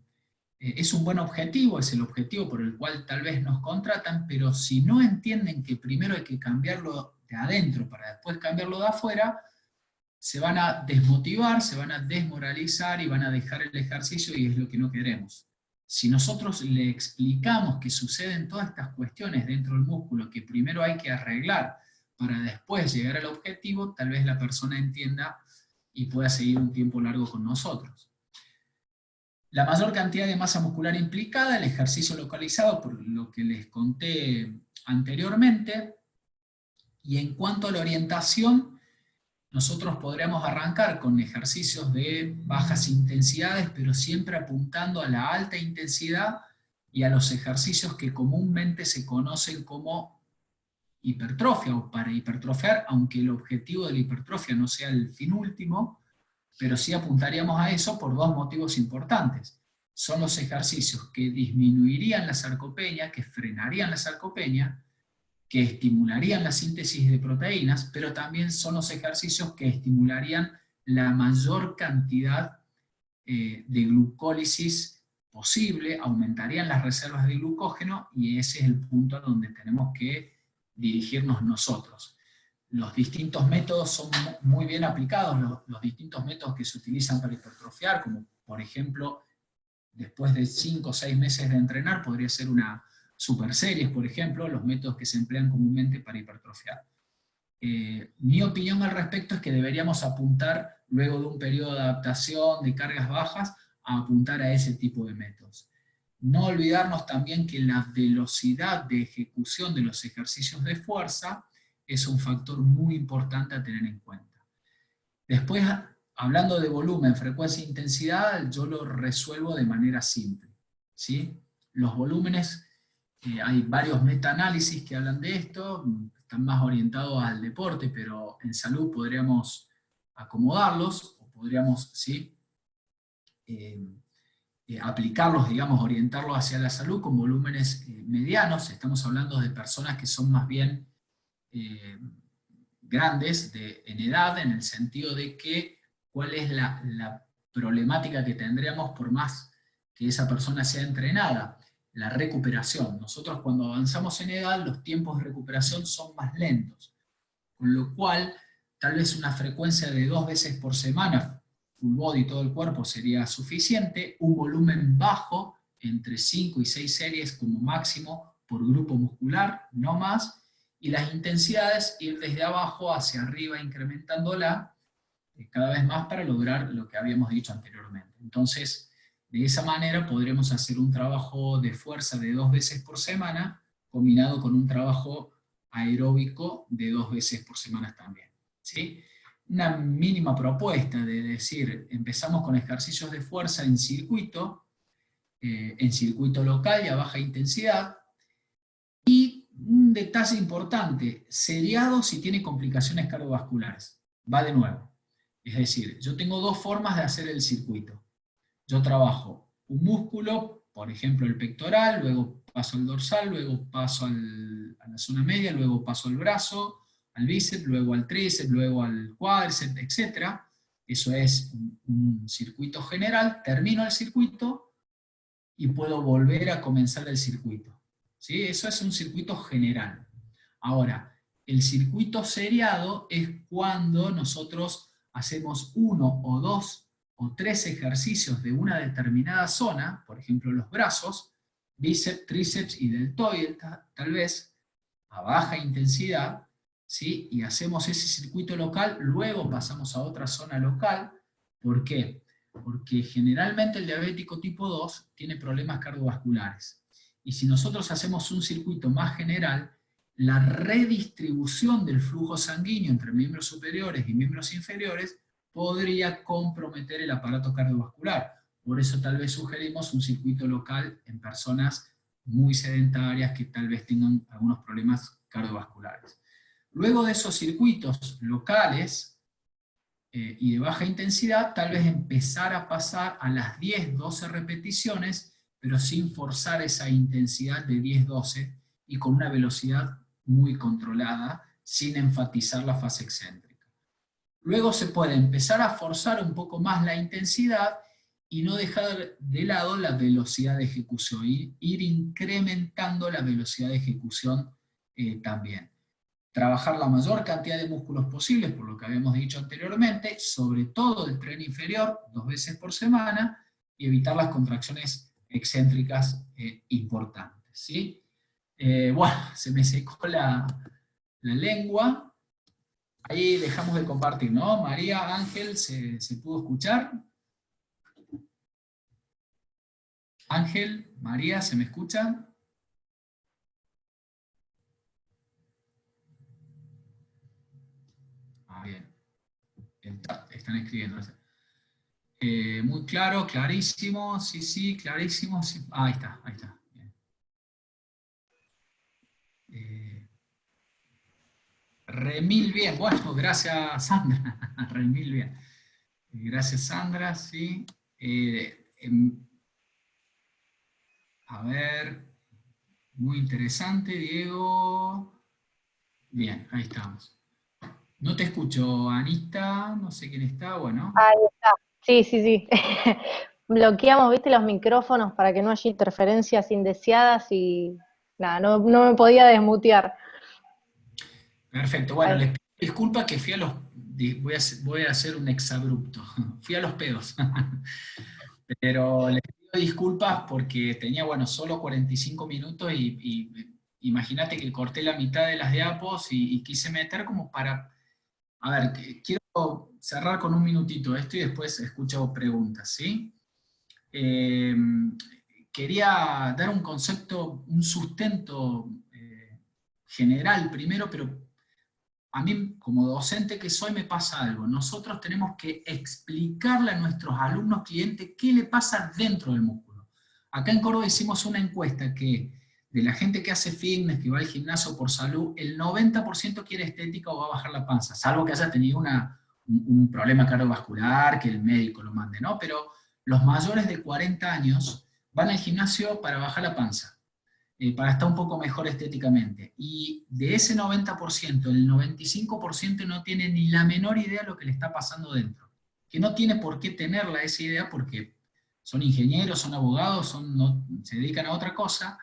objetivo, es el objetivo por el cual tal vez nos contratan, pero si no entienden que primero hay que cambiarlo de adentro para después cambiarlo de afuera, se van a desmotivar, se van a desmoralizar y van a dejar el ejercicio, y es lo que no queremos. Si nosotros le explicamos que suceden todas estas cuestiones dentro del músculo que primero hay que arreglar para después llegar al objetivo, tal vez la persona entienda y pueda seguir un tiempo largo con nosotros. La mayor cantidad de masa muscular implicada, el ejercicio localizado, por lo que les conté anteriormente. Y en cuanto a la orientación, nosotros podríamos arrancar con ejercicios de bajas intensidades, pero siempre apuntando a la alta intensidad y a los ejercicios que comúnmente se conocen como hipertrofia o para hipertrofiar, aunque el objetivo de la hipertrofia no sea el fin último, pero sí apuntaríamos a eso por dos motivos importantes. Son los ejercicios que disminuirían la sarcopenia, que frenarían la sarcopenia, que estimularían la síntesis de proteínas, pero también son los ejercicios que estimularían la mayor cantidad de glucólisis posible, aumentarían las reservas de glucógeno, y ese es el punto a donde tenemos que dirigirnos nosotros. Los distintos métodos son muy bien aplicados, los distintos métodos que se utilizan para hipertrofiar, como por ejemplo, después de 5 o 6 meses de entrenar, podría ser una super series, por ejemplo, los métodos que se emplean comúnmente para hipertrofiar. Mi opinión al respecto es que deberíamos apuntar, luego de un periodo de adaptación, de cargas bajas, a apuntar a ese tipo de métodos. No olvidarnos también que la velocidad de ejecución de los ejercicios de fuerza es un factor muy importante a tener en cuenta. Después, hablando de volumen, frecuencia e intensidad, yo lo resuelvo de manera simple, ¿sí? Los volúmenes, hay varios metaanálisis que hablan de esto, están más orientados al deporte, pero en salud podríamos acomodarlos, o podríamos, ¿sí? Aplicarlos, digamos, orientarlos hacia la salud con volúmenes medianos. Estamos hablando de personas que son más bien grandes en edad, en el sentido de que cuál es la problemática que tendríamos por más que esa persona sea entrenada. La recuperación. Nosotros cuando avanzamos en edad, los tiempos de recuperación son más lentos, con lo cual tal vez una frecuencia de 2 veces por semana, full body, todo el cuerpo, sería suficiente, un volumen bajo, entre 5 y 6 series como máximo por grupo muscular, no más, y las intensidades ir desde abajo hacia arriba incrementándola cada vez más para lograr lo que habíamos dicho anteriormente. Entonces, de esa manera podremos hacer un trabajo de fuerza de 2 veces por semana, combinado con un trabajo aeróbico de 2 veces por semana también, ¿sí? Una mínima propuesta de decir, empezamos con ejercicios de fuerza en circuito local y a baja intensidad, y un detalle importante, seriado si tiene complicaciones cardiovasculares. Va de nuevo. Es decir, yo tengo dos formas de hacer el circuito. Yo trabajo un músculo, por ejemplo el pectoral, luego paso al dorsal, luego paso a la zona media, luego paso al brazo, al bíceps, luego al tríceps, luego al cuádriceps, etc. Eso es un circuito general, termino el circuito y puedo volver a comenzar el circuito. ¿Sí? Eso es un circuito general. Ahora, el circuito seriado es cuando nosotros hacemos 1 o 2 o 3 ejercicios de una determinada zona, por ejemplo los brazos, bíceps, tríceps y deltoides tal vez, a baja intensidad, ¿sí? Y hacemos ese circuito local, luego pasamos a otra zona local. ¿Por qué? Porque generalmente el diabético tipo 2 tiene problemas cardiovasculares. Y si nosotros hacemos un circuito más general, la redistribución del flujo sanguíneo entre miembros superiores y miembros inferiores podría comprometer el aparato cardiovascular. Por eso tal vez sugerimos un circuito local en personas muy sedentarias que tal vez tengan algunos problemas cardiovasculares. Luego de esos circuitos locales y de baja intensidad, tal vez empezar a pasar a las 10-12 repeticiones, pero sin forzar esa intensidad de 10-12 y con una velocidad muy controlada, sin enfatizar la fase excéntrica. Luego se puede empezar a forzar un poco más la intensidad y no dejar de lado la velocidad de ejecución, ir incrementando la velocidad de ejecución también. trabajar la mayor cantidad de músculos posibles, por lo que habíamos dicho anteriormente, sobre todo el tren inferior, 2 veces por semana, y evitar las contracciones excéntricas importantes, ¿sí? Bueno, se me secó la lengua. Ahí dejamos de compartir, ¿no? María, Ángel, ¿se pudo escuchar? Ángel, María, ¿se me escuchan? Ah, bien. Están escribiendo. Muy claro, clarísimo, sí, sí, clarísimo. Sí. Ah, ahí está, ahí está. Bien. Remil bien, bueno, gracias Sandra, remil bien. Gracias Sandra, sí. A ver, muy interesante, Diego. Bien, ahí estamos. No te escucho, Anita, no sé quién está, bueno. Ahí está. Sí, sí, sí. Bloqueamos, viste, los micrófonos para que no haya interferencias indeseadas y nada, no me podía desmutear. Perfecto, bueno, Ahí. les pido disculpas que fui a los... voy a hacer un exabrupto. Fui a los pedos. Pero les pido disculpas porque tenía, bueno, solo 45 minutos y imagínate que corté la mitad de las diapos y quise meter como para... A ver, quiero cerrar con un minutito esto y después escucho preguntas, ¿sí? Eh, Quería dar un concepto, un sustento general primero, pero a mí como docente que soy me pasa algo. Nosotros tenemos que explicarle a nuestros alumnos clientes qué le pasa dentro del músculo. Acá en Córdoba hicimos una encuesta que de la gente que hace fitness, que va al gimnasio por salud, el 90% quiere estética o va a bajar la panza, salvo que haya tenido un problema cardiovascular, que el médico lo mande, ¿no? Pero los mayores de 40 años van al gimnasio para bajar la panza, para estar un poco mejor estéticamente. Y de ese 90%, el 95% no tiene ni la menor idea de lo que le está pasando dentro. Que no tiene por qué tenerla esa idea porque son ingenieros, son abogados, se dedican a otra cosa.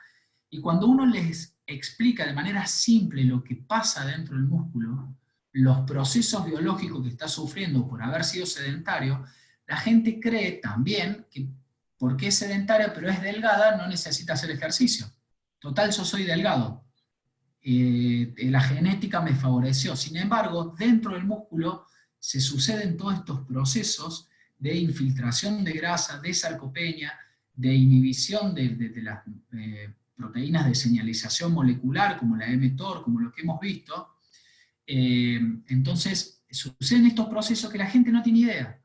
Y cuando uno les explica de manera simple lo que pasa dentro del músculo, los procesos biológicos que está sufriendo por haber sido sedentario, la gente cree también que porque es sedentaria pero es delgada, no necesita hacer ejercicio. Total, yo soy delgado. La genética me favoreció. Sin embargo, dentro del músculo se suceden todos estos procesos de infiltración de grasa, de sarcopenia, de inhibición de las proteínas de señalización molecular, como la mTOR, como lo que hemos visto. Entonces, suceden estos procesos que la gente no tiene idea,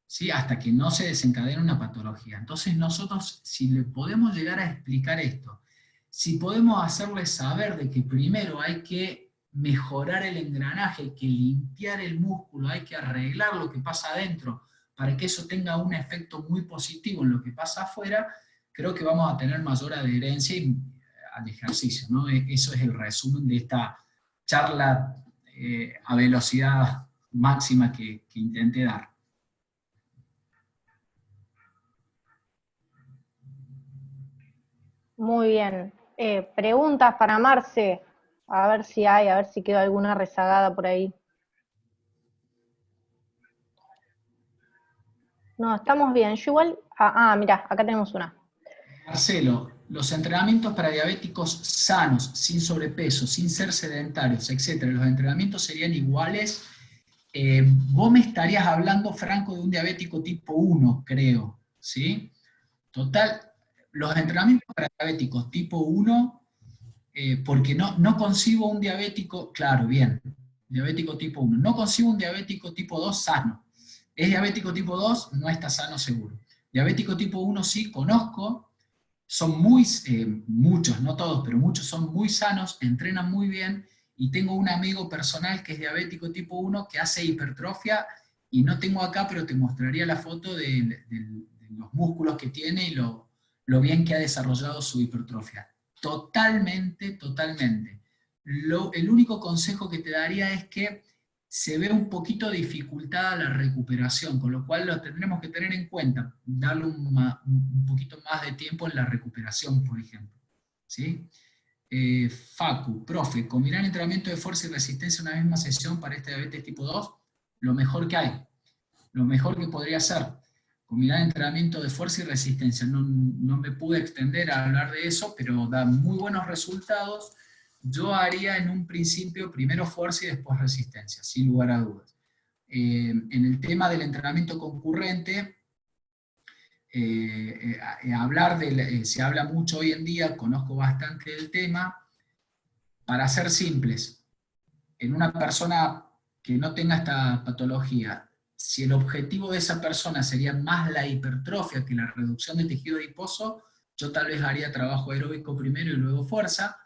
¿sí? Hasta que no se desencadena una patología. Entonces nosotros, si le podemos llegar a explicar esto, si podemos hacerles saber de que primero hay que mejorar el engranaje, hay que limpiar el músculo, hay que arreglar lo que pasa adentro, para que eso tenga un efecto muy positivo en lo que pasa afuera, creo que vamos a tener mayor adherencia al ejercicio, ¿no? Eso es el resumen de esta charla a velocidad máxima que intenté dar. Muy bien. Preguntas para Marce. A ver si hay, a ver si quedó alguna rezagada por ahí. No, estamos bien. Yo igual. Mirá, acá tenemos una. Marcelo, los entrenamientos para diabéticos sanos, sin sobrepeso, sin ser sedentarios, etcétera, los entrenamientos serían iguales. Vos me estarías hablando, Franco, de un diabético tipo 1, creo, ¿sí? Total, los entrenamientos para diabéticos tipo 1, porque no concibo un diabético, claro, bien, diabético tipo 1, no concibo un diabético tipo 2 sano. Es diabético tipo 2, no está sano seguro. Diabético tipo 1 sí, conozco, son muchos, no todos, pero muchos son muy sanos, entrenan muy bien, y tengo un amigo personal que es diabético tipo 1 que hace hipertrofia, y no tengo acá, pero te mostraría la foto de los músculos que tiene y lo bien que ha desarrollado su hipertrofia. Totalmente, totalmente. El único consejo que te daría es que se ve un poquito dificultada la recuperación, con lo cual lo tendremos que tener en cuenta, darle un poquito más de tiempo en la recuperación, por ejemplo, ¿sí? Facu, profe, combinar entrenamiento de fuerza y resistencia en una misma sesión para este diabetes tipo 2, lo mejor que hay, lo mejor que podría ser. Combinar entrenamiento de fuerza y resistencia. No me pude extender a hablar de eso, pero da muy buenos resultados. Yo haría en un principio primero fuerza y después resistencia, sin lugar a dudas. En el tema del entrenamiento concurrente, se habla mucho hoy en día, conozco bastante del tema. Para ser simples, en una persona que no tenga esta patología, si el objetivo de esa persona sería más la hipertrofia que la reducción de tejido adiposo, yo tal vez haría trabajo aeróbico primero y luego fuerza.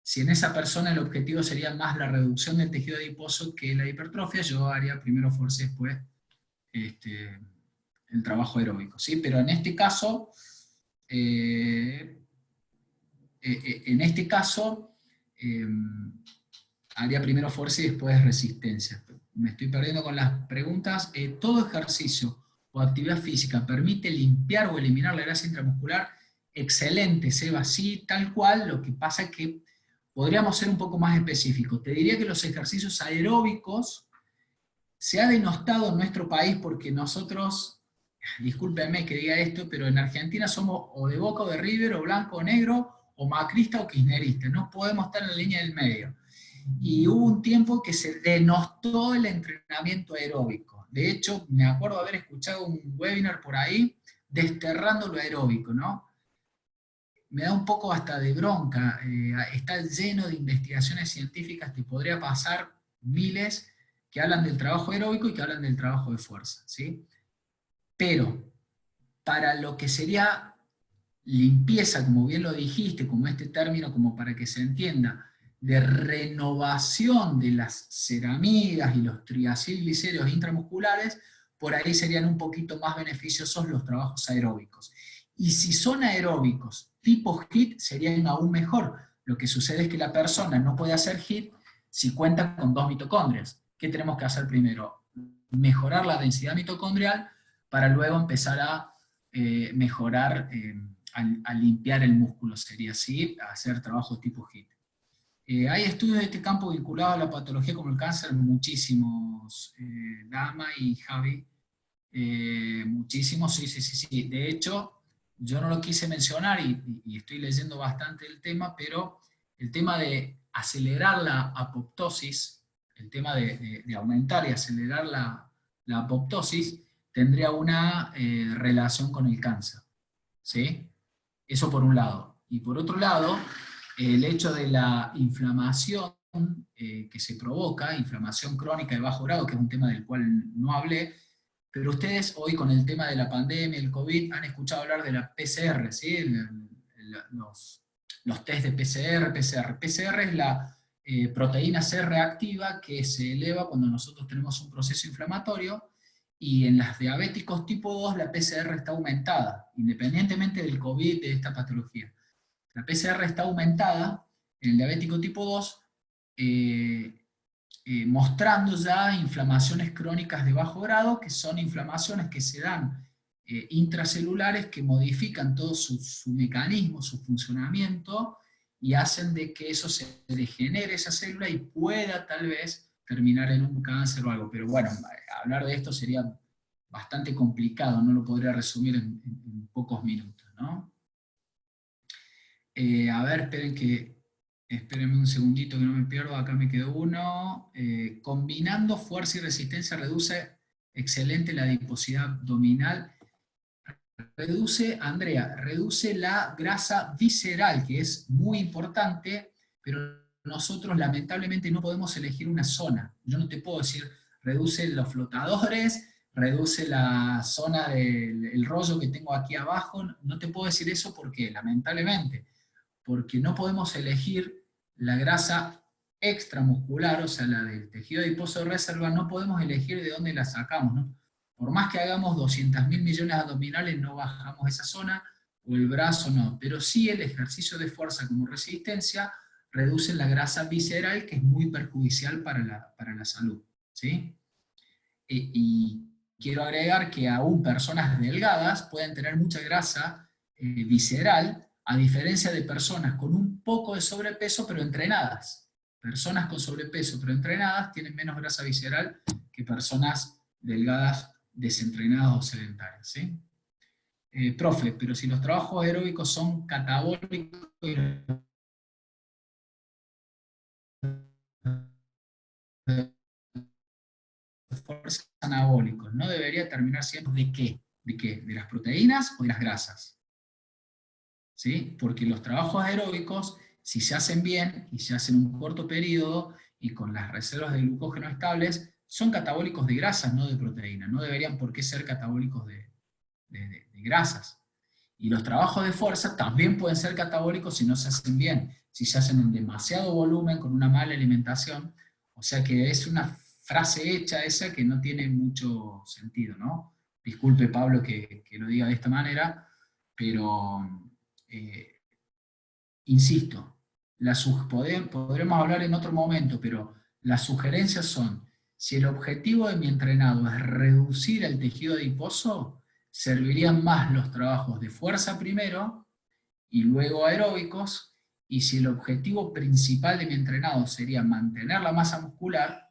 Si en esa persona el objetivo sería más la reducción del tejido adiposo que la hipertrofia, yo haría primero fuerza y después el trabajo aeróbico, ¿sí? Pero en este caso, haría primero fuerza y después resistencia. Me estoy perdiendo con las preguntas. ¿Todo ejercicio o actividad física permite limpiar o eliminar la grasa intramuscular? Excelente, Seba, sí, tal cual. Lo que pasa es que podríamos ser un poco más específicos. Te diría que los ejercicios aeróbicos se ha denostado en nuestro país porque nosotros, discúlpenme que diga esto, pero en Argentina somos o de Boca o de River, o blanco o negro, o macrista o kirchnerista. No podemos estar en la línea del medio. Y hubo un tiempo que se denostó el entrenamiento aeróbico. De hecho, me acuerdo haber escuchado un webinar por ahí, desterrando lo aeróbico, ¿no? Me da un poco hasta de bronca, está lleno de investigaciones científicas, te podría pasar miles, que hablan del trabajo aeróbico y que hablan del trabajo de fuerza, ¿sí? Pero, para lo que sería limpieza, como bien lo dijiste, como este término, como para que se entienda, de renovación de las ceramidas y los triacilglicéridos intramusculares, por ahí serían un poquito más beneficiosos los trabajos aeróbicos. Y si son aeróbicos tipo HIIT, serían aún mejor. Lo que sucede es que la persona no puede hacer HIIT si cuenta con 2 mitocondrias. ¿Qué tenemos que hacer primero? Mejorar la densidad mitocondrial para luego empezar a mejorar, a limpiar el músculo, sería así, a hacer trabajos tipo HIIT. Hay estudios de este campo vinculados a la patología como el cáncer, muchísimos, Dama y Javi, muchísimos, sí. De hecho, yo no lo quise mencionar y estoy leyendo bastante el tema, pero el tema de acelerar la apoptosis, el tema de aumentar y acelerar la apoptosis, tendría una relación con el cáncer, ¿sí? Eso por un lado. Y por otro lado, el hecho de la inflamación que se provoca, inflamación crónica de bajo grado, que es un tema del cual no hablé, pero ustedes hoy con el tema de la pandemia, el COVID, han escuchado hablar de la PCR, ¿sí? Los test de PCR. PCR es la proteína C reactiva que se eleva cuando nosotros tenemos un proceso inflamatorio, y en los diabéticos tipo 2 la PCR está aumentada, independientemente del COVID, de esta patología. La PCR está aumentada en el diabético tipo 2, mostrando ya inflamaciones crónicas de bajo grado, que son inflamaciones que se dan intracelulares, que modifican todo su mecanismo, su funcionamiento, y hacen de que eso se degenere esa célula y pueda tal vez terminar en un cáncer o algo. Pero bueno, hablar de esto sería bastante complicado, no lo podría resumir en pocos minutos, ¿no? A ver, espérenme un segundito que no me pierdo, acá me quedó uno. Combinando fuerza y resistencia reduce excelente la adiposidad abdominal. Reduce la grasa visceral, que es muy importante, pero nosotros lamentablemente no podemos elegir una zona. Yo no te puedo decir, reduce los flotadores, reduce la zona del rollo que tengo aquí abajo, no te puedo decir eso porque, lamentablemente, porque no podemos elegir la grasa extramuscular, o sea, la del tejido adiposo de reserva, no podemos elegir de dónde la sacamos, ¿no? Por más que hagamos 200.000 millones abdominales, no bajamos esa zona, o el brazo no, pero sí el ejercicio de fuerza como resistencia reduce la grasa visceral, que es muy perjudicial para la salud, ¿sí? Y quiero agregar que aún personas delgadas pueden tener mucha grasa visceral, a diferencia de personas con un poco de sobrepeso pero entrenadas. Personas con sobrepeso pero entrenadas tienen menos grasa visceral que personas delgadas, desentrenadas o sedentarias, ¿sí? Profe, pero si los trabajos aeróbicos son catabólicos y los fuerzas anabólicos, ¿no debería terminar siendo de qué? ¿De qué? ¿De las proteínas o de las grasas? ¿Sí? Porque los trabajos aeróbicos, si se hacen bien y se hacen en un corto periodo y con las reservas de glucógeno estables, son catabólicos de grasas, no de proteínas. No deberían por qué ser catabólicos de grasas. Y los trabajos de fuerza también pueden ser catabólicos si no se hacen bien, si se hacen en demasiado volumen, con una mala alimentación. O sea que es una frase hecha esa que no tiene mucho sentido, ¿no? Disculpe, Pablo, que lo diga de esta manera, pero insisto, podremos hablar en otro momento, pero las sugerencias son, si el objetivo de mi entrenado es reducir el tejido adiposo, servirían más los trabajos de fuerza primero y luego aeróbicos, y si el objetivo principal de mi entrenado sería mantener la masa muscular,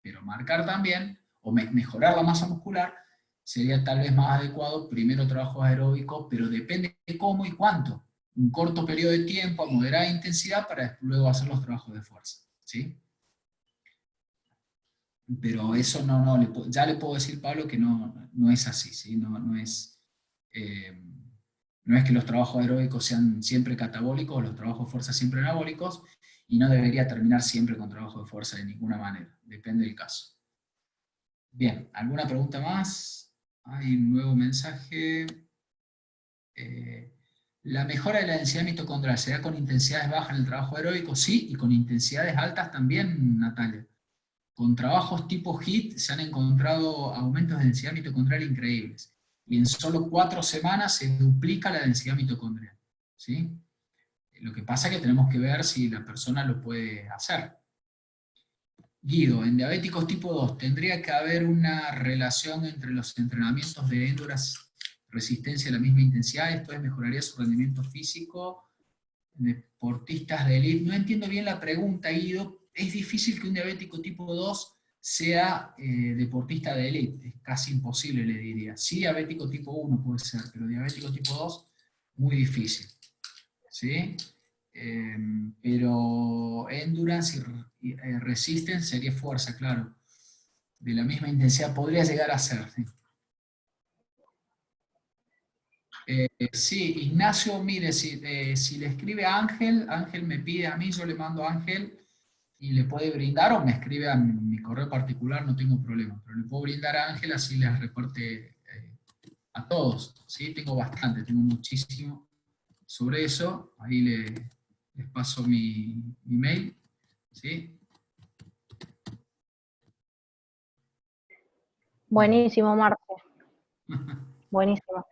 pero marcar también, o mejorar la masa muscular, sería tal vez más adecuado primero trabajos aeróbicos, pero depende de cómo y cuánto. Un corto periodo de tiempo a moderada intensidad para luego hacer los trabajos de fuerza, ¿sí? Pero eso ya le puedo decir, Pablo, que no es así, ¿sí? No es que los trabajos aeróbicos sean siempre catabólicos o los trabajos de fuerza siempre anabólicos, y no debería terminar siempre con trabajo de fuerza de ninguna manera, depende del caso. Bien, ¿alguna pregunta más? Hay un nuevo mensaje. ¿La mejora de la densidad mitocondrial se da con intensidades bajas en el trabajo aeróbico? Sí, y con intensidades altas también, Natalia. Con trabajos tipo HIIT se han encontrado aumentos de densidad mitocondrial increíbles. Y en solo 4 semanas se duplica la densidad mitocondrial, ¿sí? Lo que pasa es que tenemos que ver si la persona lo puede hacer. Guido, en diabéticos tipo 2, ¿tendría que haber una relación entre los entrenamientos de endurance, resistencia a la misma intensidad? ¿Esto mejoraría su rendimiento físico? Deportistas de élite. No entiendo bien la pregunta, Guido. Es difícil que un diabético tipo 2 sea deportista de élite. Es casi imposible, le diría. Sí, diabético tipo 1 puede ser, pero diabético tipo 2, muy difícil. ¿Sí? Pero endurance y resistance sería fuerza, claro. De la misma intensidad podría llegar a ser. ¿Sí? Sí, Ignacio, mire, si le escribe a Ángel, Ángel me pide a mí, yo le mando a Ángel y le puede brindar, o me escribe a mi correo particular, no tengo problema, pero le puedo brindar a Ángel, así les reporte a todos, ¿sí? Tengo bastante, tengo muchísimo sobre eso, ahí les paso mi mail, ¿sí? Buenísimo, Marce. Buenísimo.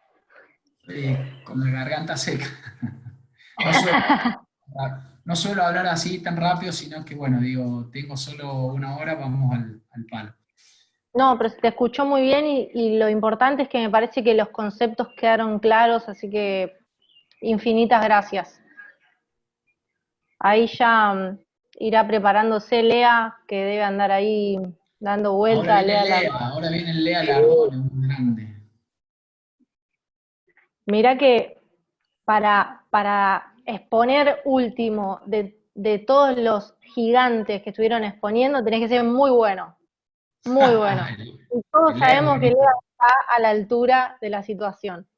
Con la garganta seca. No suelo hablar así tan rápido, sino que, bueno, digo, tengo solo 1 hora, vamos al palo. No, pero se te escuchó muy bien y lo importante es que me parece que los conceptos quedaron claros, así que infinitas gracias. Ahí ya irá preparándose Lea, que debe andar ahí dando vuelta. Ahora viene Lea Lardone, un grande. Mirá que para exponer último de todos los gigantes que estuvieron exponiendo, tenés que ser muy bueno. Muy bueno. Y todos sabemos que Lea está a la altura de la situación.